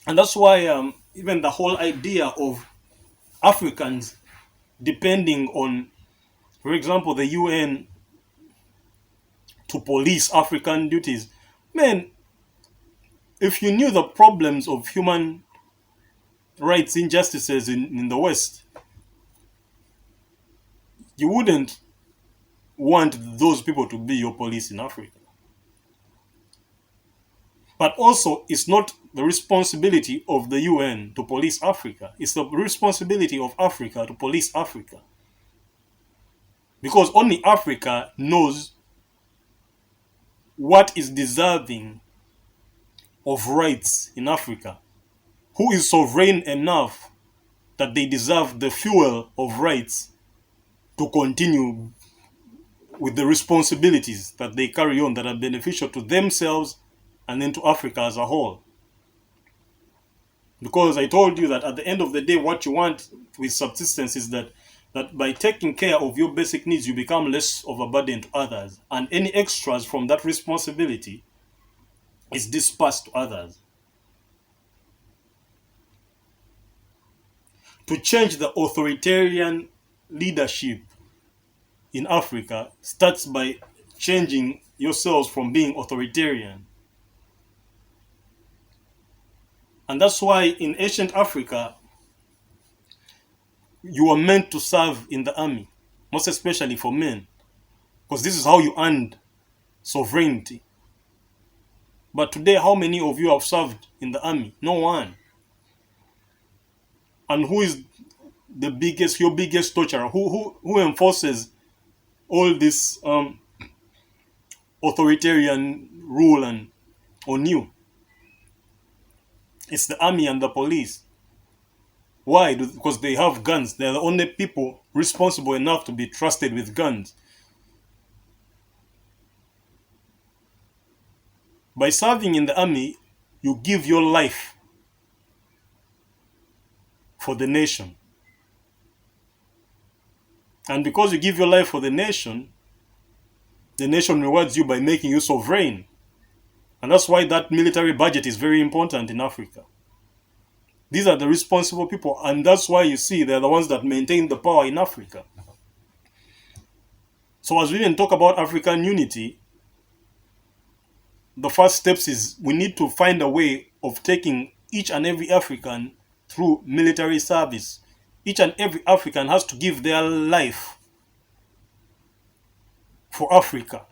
And that's why even the whole idea of Africans depending on, for example, the UN to police African duties. Man, if you knew the problems of human rights injustices in the West, you wouldn't want those people to be your police in Africa. But also, it's not the responsibility of the UN to police Africa. It's the responsibility of Africa to police Africa. Because only Africa knows what is deserving of rights in Africa. Who is sovereign enough that they deserve the fuel of rights to continue with the responsibilities that they carry on that are beneficial to themselves and then to Africa as a whole. Because I told you that at the end of the day, what you want with subsistence is that by taking care of your basic needs, you become less of a burden to others. And any extras from that responsibility is dispersed to others. To change the authoritarian leadership in Africa starts by changing yourselves from being authoritarian. And that's why in ancient Africa, you were meant to serve in the army, most especially for men, because this is how you earned sovereignty. But today, how many of you have served in the army? No one. And who is your biggest torturer? Who enforces all this authoritarian rule and on you? It's the army and the police. Why? Because they have guns. They're the only people responsible enough to be trusted with guns. By serving in the army, you give your life for the nation. And because you give your life for the nation rewards you by making you sovereign. And that's why that military budget is very important in Africa. These are the responsible people, and that's why you see they're the ones that maintain the power in Africa. So as we even talk about African unity, the first steps is we need to find a way of taking each and every African through military service. Each and every African has to give their life for Africa.